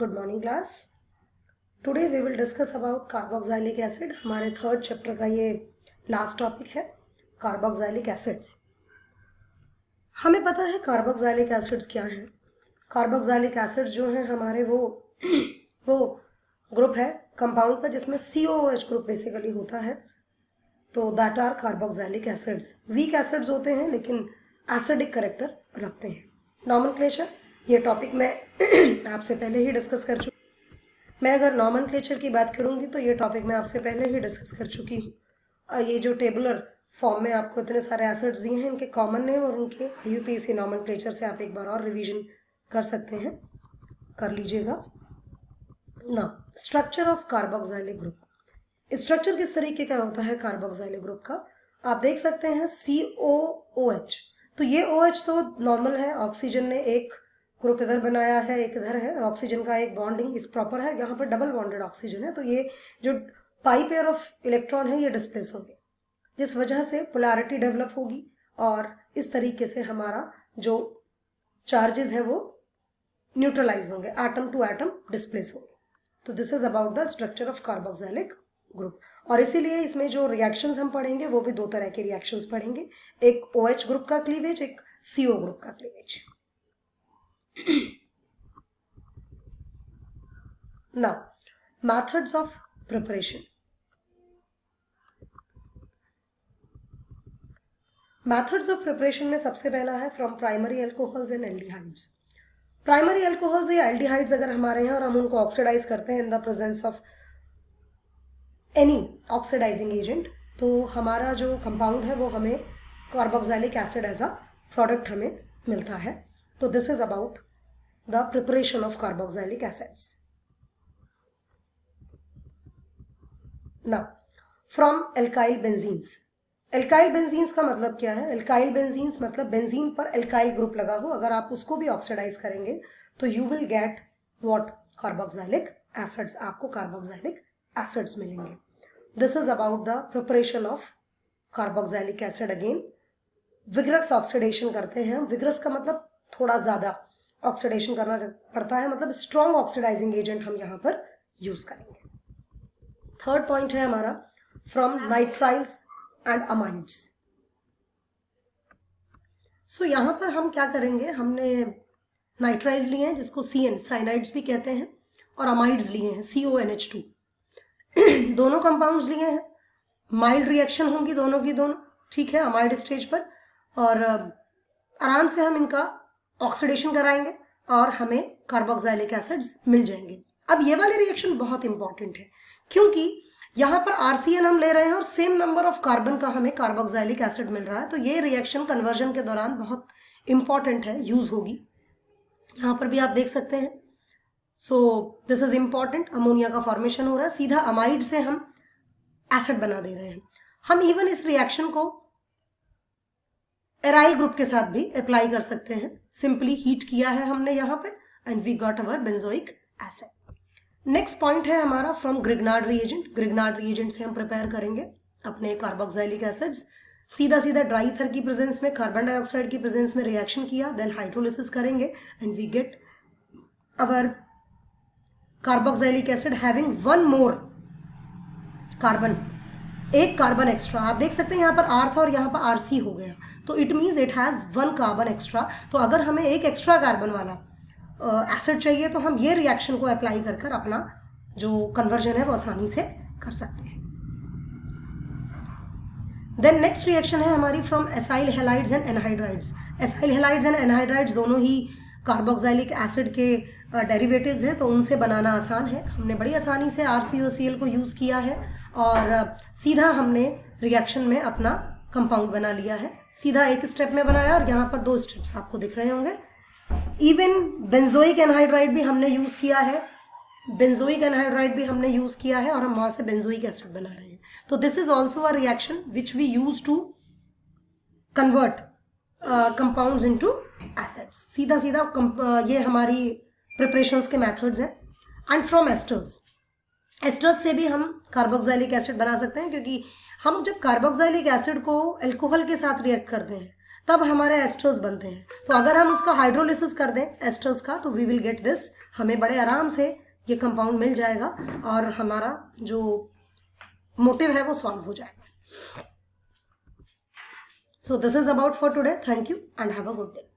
Good morning class. Today we will discuss about carboxylic acid. हमारे third chapter का ये last topic है carboxylic acids. हमें पता है कार्बोक्सिलिक एसिड्स क्या हैं. कार्बोक्सिलिक एसिड्स जो हैं हमारे वो ग्रुप है कंपाउंड का जिसमें COOH ग्रुप बेसिकली होता है. तो that are carboxylic acids. Weak acids होते हैं लेकिन एसिडिक कैरेक्टर रखते हैं. नॉमेनक्लेचर ये टॉपिक मैं आपसे पहले ही डिस्कस कर चुकी. मैं अगर नॉमेनक्लेचर की बात करूंगी तो ये टॉपिक मैं आपसे पहले ही डिस्कस कर चुकी हूँ. ये जो टेबुलर फॉर्म में आपको इतने सारे एसिड्स दिए हैं, इनके कॉमन नेम और इनके UPSC नॉमेनक्लेचर से आप एक बार और रिवीजन कर सकते हैं, कर लीजिएगा ना. Structure of carboxylic group. Structure किस तरीके का होता है कार्बोक्सिलिक ग्रुप का, आप देख सकते हैं COOH. तो ये OH तो नॉर्मल है, ऑक्सीजन ने एक ग्रुप इधर बनाया है, एक इधर है. ऑक्सीजन का एक बॉन्डिंग इस प्रॉपर है, यहाँ पर डबल बॉन्डेड ऑक्सीजन है. तो ये जो पाई पेयर ऑफ इलेक्ट्रॉन है ये डिस्प्लेस होंगे, जिस वजह से पोलैरिटी डेवलप होगी और इस तरीके से हमारा जो चार्जेस है वो न्यूट्रलाइज होंगे, एटम टू एटम डिस्प्लेस होंगे. तो this is about the structure of carboxylic group. और इसीलिए इसमें जो रिएक्शंस हम पढ़ेंगे वो भी दो तरह के रिएक्शंस पढ़ेंगे, एक OH ग्रुप का क्लीवेज, एक CO ग्रुप का cleavage. Now, methods of preparation. Methods of preparation में सबसे पहला है from primary alcohols and aldehydes. Primary alcohols या aldehydes अगर हमारे हैं और हम उनको ऑक्सीडाइज करते हैं in the presence of any oxidizing agent, तो हमारा जो कंपाउंड है वो हमें carboxylic acid as a product हमें मिलता है. तो this is about the preparation of carboxylic acids. Now from alkyl benzenes. Alkyl benzenes का मतलब क्या है? एल्काइल बेंजीन्स मतलब बेंजीन पर एल्काइल ग्रुप लगा हो, अगर आप उसको भी ऑक्सीडाइज करेंगे तो you will get what? Carboxylic acids. आपको कार्बोक्सिलिक एसिड्स मिलेंगे. This is about the preparation of carboxylic acid. Again vigorous oxidation करते हैं. विग्रस का मतलब थोड़ा ज्यादा ऑक्सीडेशन करना पड़ता है, मतलब स्ट्रॉन्ग ऑक्सीडाइजिंग एजेंट हम यहाँ पर यूज करेंगे. थर्ड पॉइंट है हमारा फ्रॉम नाइट्राइल्स एंड अमाइड्स. सो यहाँ पर हम क्या करेंगे, हमने नाइट्राइल्स लिए हैं जिसको CN साइनाइड्स भी कहते हैं, और अमाइड्स लिए हैं CONH2. दोनों कंपाउंड्स लिए हैं. माइल्ड रिएक्शन होंगी दोनों की दोनों, ठीक है, अमाइड स्टेज पर, और आराम से हम इनका ऑक्सीडेशन कराएंगे और हमें कार्बोक्सिलिक एसिड्स मिल जाएंगे. अब ये वाली रिएक्शन बहुत इंपॉर्टेंट है क्योंकि यहाँ पर RCN हम ले रहे हैं और सेम नंबर ऑफ कार्बन का हमें कार्बोक्सिलिक एसिड मिल रहा है. तो ये रिएक्शन कन्वर्जन के दौरान बहुत इंपॉर्टेंट है, यूज होगी. यहाँ पर भी आप देख सकते हैं. So this is important. Ammonia का फॉर्मेशन हो रहा है, सीधा अमाइड से हम एसिड बना दे रहे हैं. हम इवन इस रिएक्शन को एराइल ग्रुप के साथ भी अप्लाई कर सकते हैं. सिंपली हीट किया है हमने यहाँ पे and we got our benzoic acid. Next point है हमारा from Grignard reagent. Grignard reagent से हम प्रिपेयर करेंगे अपने कार्बोक्सिलिक एसिड्स. सीधा सीधा ड्राई ईथर की प्रेजेंस में, कार्बन डाइऑक्साइड की प्रेजेंस में रिएक्शन किया, देन हाइड्रोलिसिस करेंगे and we get our carboxylic acid having one more carbon, एक कार्बन एक्स्ट्रा. आप देख सकते हैं यहाँ पर R था और यहाँ पर RC हो गया, तो it means it has one carbon extra. तो अगर हमें एक एक्स्ट्रा कार्बन वाला एसिड चाहिए तो हम ये रिएक्शन को अप्लाई कर कर अपना जो कन्वर्जन है वो आसानी से कर सकते हैं. देन नेक्स्ट रिएक्शन है हमारी from acyl halides and anhydrides. Acyl halides and anhydrides दोनों ही कार्बोक्सिलिक एसिड के डेरिवेटिव्स हैं, तो उनसे बनाना आसान है. हमने बड़ी आसानी से RCOCl को यूज किया है और सीधा हमने रिएक्शन में अपना कंपाउंड बना लिया है. सीधा एक स्टेप में बनाया और यहाँ पर दो स्टेप्स आपको दिख रहे होंगे. इवन बेंजोइक एनहाइड्राइड भी हमने यूज किया है, बेंजोइक एनहाइड्राइड भी हमने यूज किया है और हम वहां से बेंजोइक एसिड बना रहे हैं. तो this is also a reaction which we use to convert compounds into acids. सीधा सीधा ये हमारी प्रिपरेशंस के मेथड्स हैं. And from asters. एस्टर्स से भी हम कार्बोक्सिलिक एसिड बना सकते हैं क्योंकि हम जब कार्बोक्सिलिक एसिड को अल्कोहल के साथ रिएक्ट करते हैं तब हमारे एस्टर्स बनते हैं। तो अगर हम उसका हाइड्रोलिसिस कर दें एस्टर्स का तो वी विल गेट दिस, हमें बड़े आराम से ये कंपाउंड मिल जाएगा और हमारा जो मोटिव है वो सॉल्व हो जाएगा। So this is about for today. Thank you and have a good day.